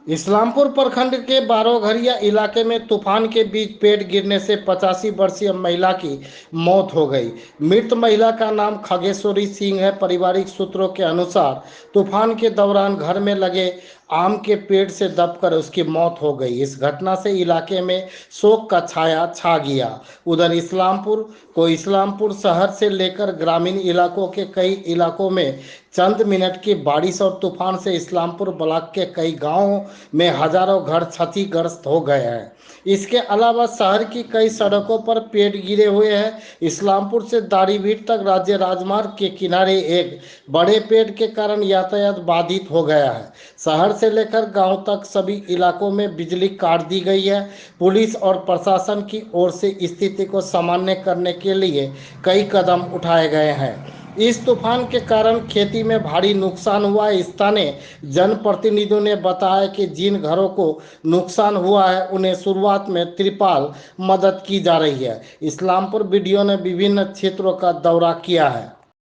इस्लामपुर प्रखंड के बारोघरिया इलाके में तूफान के बीच पेड़ गिरने से 85 वर्षीय महिला की मौत हो गई। मृत महिला का नाम खगेश्वरी सिंह है। पारिवारिक सूत्रों के अनुसार तूफान के दौरान घर में लगे आम के पेड़ से दबकर उसकी मौत हो गई। इस घटना से इलाके में शोक का छाया छा गया। उधर इस्लामपुर शहर से लेकर ग्रामीण इलाकों के कई इलाकों में चंद मिनट की बारिश और तूफान से इस्लामपुर ब्लॉक के कई गांवों में हजारों घर क्षतिग्रस्त हो गए हैं। इसके अलावा शहर की कई सड़कों पर पेड़ गिरे हुए हैं। इस्लामपुर से दाड़ीभीट तक राज्य राजमार्ग के किनारे एक बड़े पेड़ के कारण यातायात बाधित हो गया है। शहर से लेकर गांव तक सभी इलाकों में बिजली काट दी गई है। पुलिस और प्रशासन की ओर से स्थिति को सामान्य करने के लिए कई कदम उठाए गए हैं। इस तूफान के कारण खेती में भारी नुकसान हुआ है। स्थानीय जनप्रतिनिधियों ने बताया कि जिन घरों को नुकसान हुआ है उन्हें शुरुआत में त्रिपाल मदद की जा रही है। इस्लामपुर वीडियो ने विभिन्न क्षेत्रों का दौरा किया है।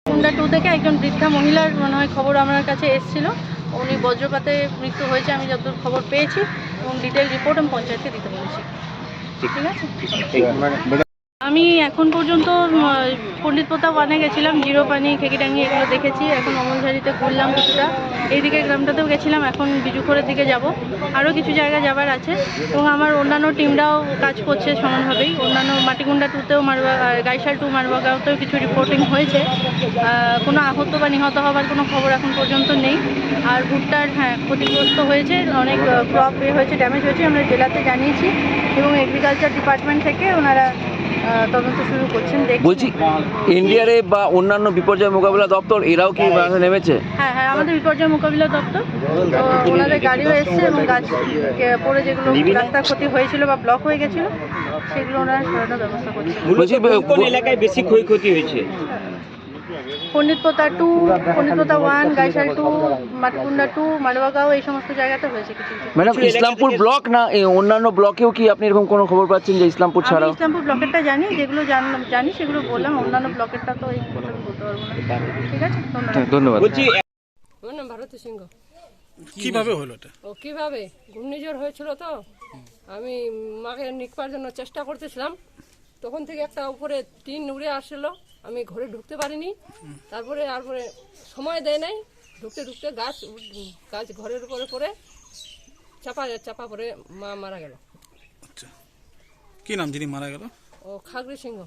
কুন্ডা টু থেকে একজন বৃদ্ধা মহিলার মনে হয় খবর আমার কাছে এসেছিল। উনি বজ্রপাতে মৃত্যু হয়েছে আমি যতদূর খবর পেয়েছি এবং ডিটেল রিপোর্ট আমি পঞ্চায়েতকে দিতে বলেছি। ঠিক আছে, আমি এখন পর্যন্ত পণ্ডিত প্রতাপ ওয়ানে গেছিলাম, জিরো পানি, খেকিডাঙ্গি এগুলো দেখেছি। এখন অমলঝাড়িতে ঘুরলাম কিছুটা, এইদিকে গ্রামটাতেও গেছিলাম, এখন বিজুখোরের দিকে যাব। আরও কিছু জায়গা যাবার আছে এবং আমার অন্যান্য টিমরাও কাজ করছে সমানভাবেই। অন্যান্য মাটিগুন্ডা টুতেও গাইশাল টু মারবাগাঁওতেও কিছু রিপোর্টিং হয়েছে। কোনো আহত বা নিহত হওয়ার কোনো খবর এখন পর্যন্ত নেই। আর ভুট্টার ক্ষতিগ্রস্ত হয়েছে, অনেক ক্রপ হয়েছে, ড্যামেজ হয়েছে, আমরা জেলাতে জানিয়েছি এবং এগ্রিকালচার ডিপার্টমেন্ট থেকে ওনারা তদন্ত শুরু করছেন। বলছি এনডিআরএফ বা অন্যান্য বিপর্যয় মোকাবিলা দপ্তর এরাও কি নেমেছে? হ্যাঁ, আমাদের বিপর্যয় মোকাবিলা দপ্তর, তো ওনাদের গাড়িও এসছে এবং গাছ পড়ে যেগুলো রাস্তার ক্ষতি হয়েছিল বা ব্লক হয়ে গেছিল সেগুলো ওনারা সরানোর ব্যবস্থা করছে। বলছি কোন এলাকায় বেশি ক্ষয়ক্ষতি হয়েছে? পণ্ডিত প্রতাপ টু, পণ্ডিত প্রতাপ ওয়ান, গাইশাল টু, মাটিকুন্ডা টু, মারবাগাঁও, এই সমস্ত জায়গাতে হয়েছে কিছু। ম্যাডাম ইসলামপুর ব্লক না অন্যান্য ব্লকেও কি আপনি এরকম কোনো খবর পাচ্ছেন যে ইসলামপুর ছাড়াও? ইসলামপুর ব্লকেরটা জানি, যেগুলো জানি সেগুলো বললাম। অন্যান্য ব্লকেরটা তো এই বলতে পারবো না। ঠিক আছে, ধন্যবাদ। বলছি আমার নাম ভারতী সিংহ। কিভাবে হলো এটা? কিভাবে ঘূর্ণিঝড় হয়েছিল, তো আমি মাকে নিকবার জন্য চেষ্টা করতেছিলাম, তখন থেকে একটা উপরে টিন উড়ে আসলো, আমি ঘরে ঢুকতে পারিনি। তারপরে সময় দেয় নাই, ঢুকতে ঢুকতে গাছ ঘরের উপরে পড়ে চাপা পড়ে মা মারা গেল। আচ্ছা, কি নাম যিনি মারা গেল? ও খাগরি সিংহ।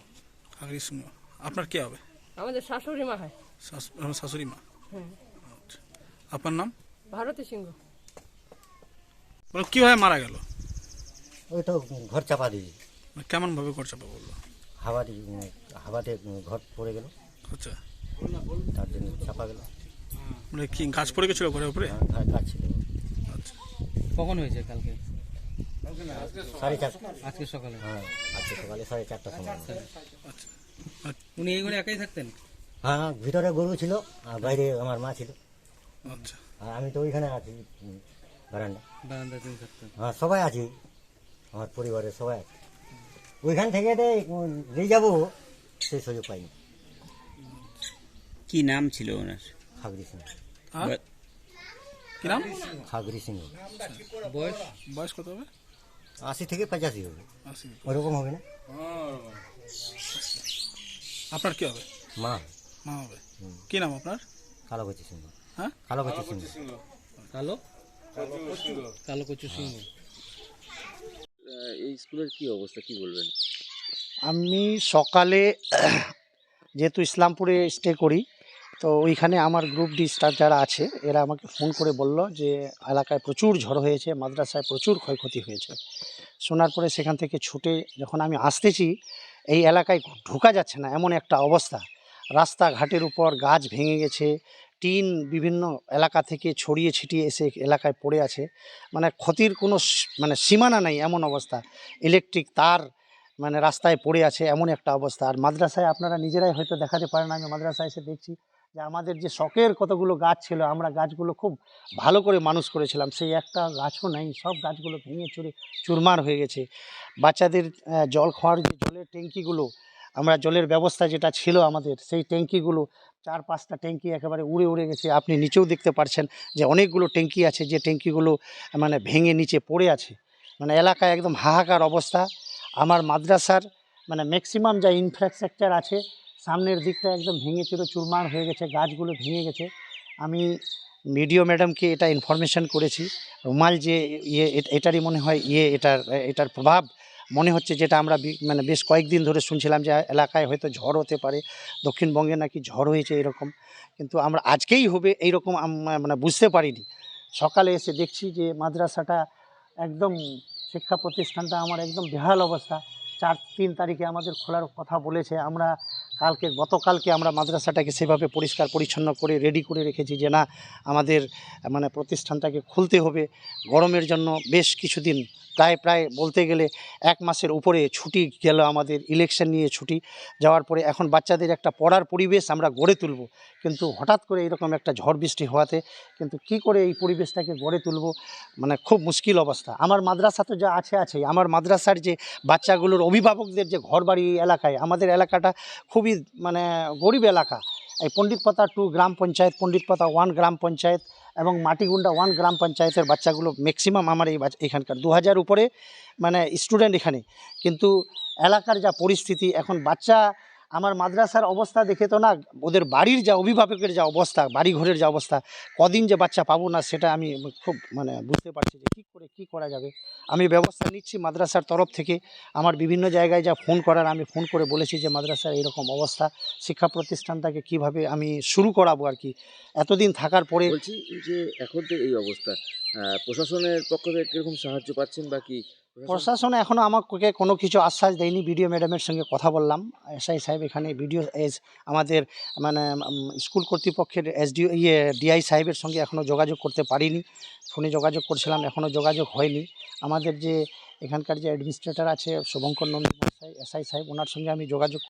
খাগরি সিংহ। আপনার কে হবে? আমাদের শাশুড়ি মা হয়। শাশুড়ি মা। হ্যাঁ। আচ্ছা, আপনার নাম? ভারতী সিংহ। কিভাবে মারা গেল? ওই তো ঘর চাপা দিয়ে। কেমন ভাবে ঘর চাপা বললো? হাওয়াতে ঘর পড়ে গেল। আচ্ছা, তার জন্য চাপা গেল। মানে কি গাছ পড়ে গেছিল ঘরের উপরে? গাছ ছিল। আচ্ছা, কখন হয়েছে? কালকে 4:30। আজকে সকালে? হ্যাঁ, আজকে সকালে 4:30টার সময়। আচ্ছা। উনি এই ঘরে একাই থাকতেন? হ্যাঁ, ভিতরে গরু ছিল আর বাইরে আমার মা ছিল। আচ্ছা, আর আমি তো ওইখানে আছি বারান্দায় তিনি থাকতেন? হ্যাঁ, সবাই আছি, আমার পরিবারের সবাই আছে। ওইখান থেকে নিয়ে যাবো সেই সুযোগ পাইনি। কি নাম ছিল ওনার? খাগরি সিংহ। কি নাম? খাগরি সিংহ। বয়স কত হবে? 80 থেকে 85 হবে, ওরকম হবে না? আপনার কি হবে? মা। মা হবে। কি নাম আপনার? কালোকচি সিংহ। হ্যাঁ, কালোকচি সিংহ। কালো কচু সিংহ। এই স্কুলের কি অবস্থা, কি বলবেন? আমি সকালে যেহেতু ইসলামপুরে স্টে করি, তো ওইখানে আমার গ্রুপ ডি স্টাফ যারা আছে এরা আমাকে ফোন করে বলল যে এলাকায় প্রচুর ঝড় হয়েছে, মাদ্রাসায় প্রচুর ক্ষয়ক্ষতি হয়েছে। শোনার পরে সেখান থেকে ছুটে যখন আমি আসতেছি, এই এলাকায় ঢোকা যাচ্ছে না, এমন একটা অবস্থা। রাস্তাঘাটের উপর গাছ ভেঙে গেছে, টিন বিভিন্ন এলাকা থেকে ছড়িয়ে ছিটিয়ে এসে এলাকায় পড়ে আছে। মানে ক্ষতির কোনো সীমানা নেই, এমন অবস্থা। ইলেকট্রিক তার রাস্তায় পড়ে আছে, এমন একটা অবস্থা। আর মাদ্রাসায় আপনারা নিজেরাই হয়তো দেখাতে পারেন, আমি মাদ্রাসায় এসে দেখছি যে আমাদের যে শখের কতগুলো গাছ ছিল, আমরা গাছগুলো খুব ভালো করে মানুষ করেছিলাম, সেই একটা গাছও নেই, সব গাছগুলো ভেঙে চুরমার হয়ে গেছে। বাচ্চাদের জল খাওয়ার যে জলের ট্যাঙ্কিগুলো আমরা জলের ব্যবস্থা যেটা ছিল আমাদের সেই ট্যাঙ্কিগুলো 4-5টা ট্যাঙ্কি একেবারে উড়ে উড়ে গেছে। আপনি নিচেও দেখতে পাচ্ছেন যে অনেকগুলো ট্যাঙ্কি আছে, যে ট্যাঙ্কিগুলো মানে ভেঙে নিচে পড়ে আছে। মানে এলাকায় একদম হাহাকার অবস্থা। আমার মাদ্রাসার মানে ম্যাক্সিমাম যা ইনফ্রাস্ট্রাকচার আছে সামনের দিকটা একদম ভেঙে চুরে চুরমার হয়ে গেছে, গাছগুলো ভেঙে গেছে। আমি বিডিও ম্যাডামকে এটা ইনফরমেশন করেছি। রুমাল যে এটারই মনে হয় এটার প্রভাব মনে হচ্ছে, যেটা আমরা মানে বেশ কয়েকদিন ধরে শুনছিলাম যে এলাকায় হয়তো ঝড় হতে পারে, দক্ষিণবঙ্গে নাকি ঝড় হয়েছে এরকম, কিন্তু আমরা আজকেই হবে এইরকম মানে বুঝতে পারিনি। সকালে এসে দেখছি যে মাদ্রাসাটা একদম, শিক্ষা প্রতিষ্ঠানটা আমার একদম বেহাল অবস্থা। 3 তারিখে আমাদের খোলার কথা বলেছে। আমরা গতকালকে আমরা মাদ্রাসাটাকে সেভাবে পরিষ্কার পরিচ্ছন্ন করে রেডি করে রেখেছি যে না, আমাদের মানে প্রতিষ্ঠানটাকে খুলতে হবে। গরমের জন্য বেশ কিছুদিন প্রায় বলতে গেলে 1 মাসের উপরে ছুটি গেল আমাদের, ইলেকশন নিয়ে ছুটি যাওয়ার পরে এখন বাচ্চাদের একটা পড়ার পরিবেশ আমরা গড়ে তুলব, কিন্তু হঠাৎ করে এরকম একটা ঝড় বৃষ্টি হওয়াতে কিন্তু কি করে এই পরিবেশটাকে গড়ে তুলব, মানে খুব মুশকিল অবস্থা। আমার মাদ্রাসা তো যা আছে, আমার মাদ্রাসার যে বাচ্চাগুলোর অভিভাবকদের যে ঘরবাড়ি এলাকায়, আমাদের এলাকাটা খুবই মানে গরিব এলাকা। এই পণ্ডিতপাতা 2 গ্রাম পঞ্চায়েত, পণ্ডিতপাতা 1 গ্রাম পঞ্চায়েত এবং মাটিগুন্ডা 1 গ্রাম পঞ্চায়েতের বাচ্চাগুলো ম্যাক্সিমাম আমার এখানকার 2000 উপরে মানে স্টুডেন্ট এখানে। কিন্তু এলাকার যা পরিস্থিতি এখন, বাচ্চা আমার মাদ্রাসার অবস্থা দেখে তো না, ওদের বাড়ির যা অভিভাবকের যা অবস্থা, বাড়ি ঘরের যা অবস্থা, কদিন যে বাচ্চা পাবো না সেটা আমি খুব মানে বুঝতে পারছি যে কী করা যাবে। আমি ব্যবস্থা নিচ্ছি মাদ্রাসার তরফ থেকে। আমার বিভিন্ন জায়গায় যা ফোন করার আমি ফোন করে বলেছি যে মাদ্রাসার এরকম অবস্থা, শিক্ষা প্রতিষ্ঠানটাকে কিভাবে আমি শুরু করাবো আর কি, এতদিন থাকার পরে। বলছি যে এখন তো এই অবস্থা, প্রশাসনের পক্ষ থেকে কিরকম সাহায্য পাচ্ছেন বা কি? প্রশাসন এখনও আমাকে কোনো কিছু আশ্বাস দেয়নি। বিডিও ম্যাডামের সঙ্গে কথা বললাম, এসআই সাহেব এখানে, বিডিও আমাদের মানে স্কুল কর্তৃপক্ষের ডিআই সাহেবের সঙ্গে এখনও যোগাযোগ করতে পারিনি। ফোনে যোগাযোগ করছিলাম, এখনও যোগাযোগ হয়নি। আমাদের যে এখানকার যে অ্যাডমিনিস্ট্রেটর আছে শুভঙ্কর নন্দী মহাশয়, এসআই সাহেব, ওনার সঙ্গে আমি যোগাযোগ